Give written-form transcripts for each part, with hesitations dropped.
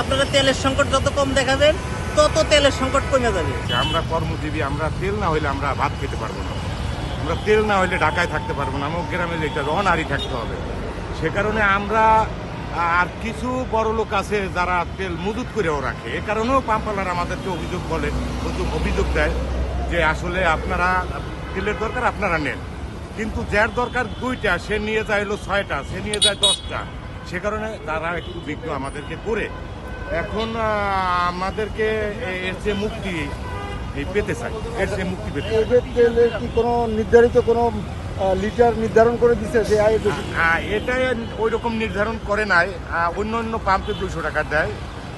আপনারা তেলের সংকট যত কম দেখাবেন তত তেলের সংকট কমে যাবে। আমরা কর্মজীবী, আমরা তেল না হইলে আমরা ভাত খেতে পারবো না, আমরা তেল না হইলে ঢাকায় থাকতে পারবো না, আমার গ্রামে যেটা রহনারি থাকতে হবে। সে কারণে আমরা আর কিছু বড় লোক আছে যারা তেল মজুত করেও রাখে, এ কারণেও পাম্পওয়ালারা আমাদেরকে অভিযোগ দেয় যে আসলে আপনারা তেলের দরকার আপনারা নেন, কিন্তু যার দরকার 2টা সে নিয়ে যায় হলো 6টা, সে নিয়ে যায় 10টা। সে কারণে তারা একটু বিঘ্ন আমাদেরকে করে এখন আমাদেরকে এর যে মুক্তি পেতে চাই, এর যে মুক্তি পেতে চাই। তেলের কি কোনো নির্ধারিত কোনো লিটার নির্ধারণ করে দিচ্ছে যে এটা ওই রকম নির্ধারণ করে নাই। অন্য অন্য পাম্পে 200 টাকা দেয়,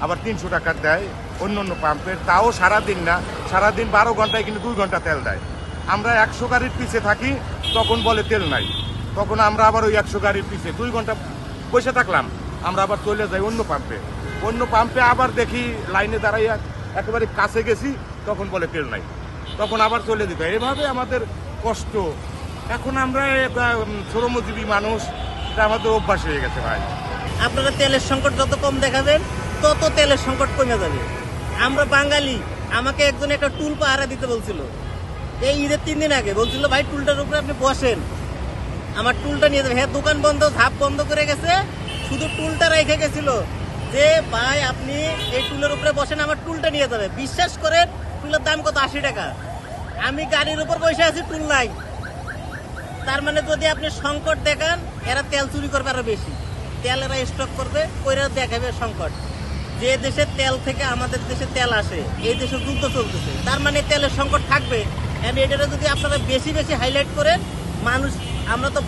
আবার 300 টাকা দেয় অন্য অন্য পাম্পের, তাও সারাদিন না, সারাদিন 12 ঘন্টায় কিন্তু 2 ঘন্টা তেল দেয়। আমরা 100 গাড়ির পিছে থাকি, তখন বলে তেল নাই, তখন আমরা আবার ওই 100 গাড়ির পিছে 2 ঘন্টা বসে থাকলাম, আমরা আবার চলে যাই অন্য পাম্পে আবার দেখি লাইনে দাঁড়াইয়া একেবারে কাছে গেছি, তখন বলে তেল নাই, তখন আবার চলে যেতে হয়। এভাবে আমাদের কষ্ট। এখন আমরা শ্রমজীবী মানুষ, এটা আমাদের অভ্যাস হয়ে গেছে ভাই। আপনারা তেলের সংকট যত কম দেখাবেন তত তেলের সংকট কমে যাবে। আমরা বাঙালি, আমাকে একজন একটা টুল পাহারা দিতে বলছিল এই ঈদের 3 দিন আগে, বলছিল ভাই টুলটার উপরে আপনি বসেন, আমার টুলটা নিয়ে যাবে। হ্যাঁ, দোকান বন্ধ, ঝাপ বন্ধ করে গেছে, শুধু টুলটা রেখে গেছিল যে ভাই আপনি এই টুলের উপরে বসেন, আমার টুলটা নিয়ে যাবে। বিশ্বাস করেন, টুলের দাম কত? 80 টাকা। আমি গাড়ির উপর বসে আছি, টুল নাই। তার মানে যদি আপনি সংকট দেখান, এরা তেল চুরি করবে আরো বেশি, তেল এরা স্টক করবে, ওইরা দেখাবে সংকট। যে দেশের তেল থেকে আমাদের দেশে তেল আসে, এই দেশে যুদ্ধ চলতেছে, তার মানে তেলের সংকট থাকবে। এটা যদি আপনারা বেশি বেশি হাইলাইট করেন, মানুষ, আমরা তো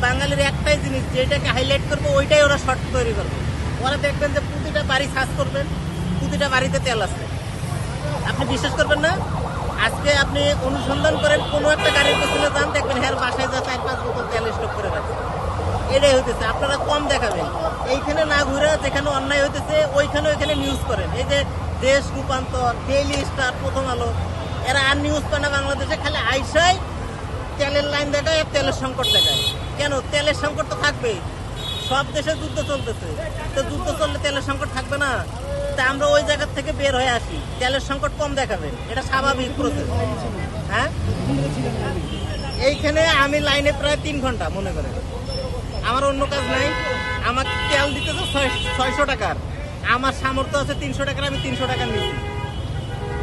বাঙালির একটাই জিনিস, যেটাকে হাইলাইট করবো ওইটাই ওরা শর্ট তৈরি করবে। ওরা দেখবেন যে প্রতিটা বাড়ি সার্চ করবেন, প্রতিটা বাড়িতে তেল আছে। আপনি বিশ্বাস করবেন না, আজকে আপনি অনুসন্ধান করেন, কোনো একটা গাড়ির পেছনে যান, দেখবেন হ্যাঁ বাসায় যা 4-5 বোতল তেল স্টক করে রাখছে। এটাই হইতেছে, আপনারা কম দেখাবেন, এইখানে না ঘুরে যেখানে অন্যায় হইতেছে ওইখানে নিউজ করেন। এই যে দেশ রূপান্তর, ডেইলি স্টার, প্রথম আলো, এরা আর নিউজ পায় না বাংলাদেশে, খালি আইসাই তেলের লাইন দেখায় আর তেলের সংকট দেখায়। কেন? তেলের সংকট তো থাকবেই, সব দেশে যুদ্ধ চলতেছে, তো যুদ্ধ চললে তেলের সংকট থাকবে না? তা আমরা ওই জায়গা থেকে বের হয়ে আসি, তেলের সংকট কম দেখাবেন, এটা স্বাভাবিক প্রসেস। হ্যাঁ, এইখানে আমি লাইনে প্রায় 3 ঘন্টা, মনে করেন আমার অন্য কাজ নাই, আমার তেল দিতেছে 600 টাকার, আমার সামর্থ্য আছে 300 টাকার, আমি 300 টাকা নিচ্ছি,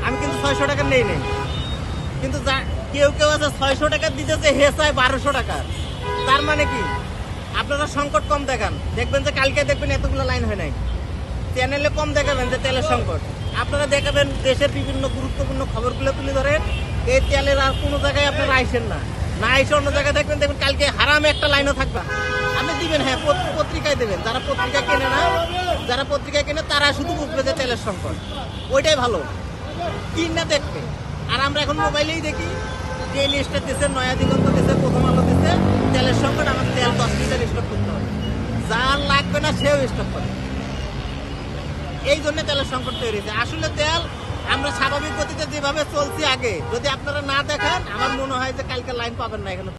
আমি কিন্তু 600 টাকা নেই। কিন্তু কেউ আছে 600 টাকা দিতেছে, হে চায় 1200 টাকার। তার মানে কি? আপনারা সংকট কম দেখান, দেখবেন যে কালকে দেখবেন এতগুলো লাইন হয় নাই। চ্যানেলে কম দেখাবেন যে তেলের সংকট, আপনারা দেখাবেন দেশের বিভিন্ন গুরুত্বপূর্ণ খবরগুলো তুলে ধরেন। এই তেলের আর কোনো জায়গায় আপনারা আইসেন না, এসে অন্য জায়গায় দেখবেন কালকে হারামে একটা লাইনও থাকবে। আপনি দিবেন, হ্যাঁ পত্রিকায় দেবেন, যারা পত্রিকা কেনে না, যারা পত্রিকা কেনে তারা শুধু বুঝবে যে তেলের সংকট, ওইটাই ভালো, কিনা দেখবে। আর আমরা এখন মোবাইলেই দেখি, ডেইলি স্টার দিচ্ছে, নয়া দিগন্ত দিচ্ছে, প্রথম আলো দিচ্ছে, তেলের সংকট, আমার তেল 10 লিটার স্টক করতে হবে, যার লাগবে না সেও স্টক করে। এই জন্য তেলের সংকট তৈরি হয়েছে। আসলে তেল আমরা স্বাভাবিক গতিতে যেভাবে চলছি আগে, যদি আপনারা না দেখান, আমার মনে হয় যে কালকে লাইন পাবেন না এখানে।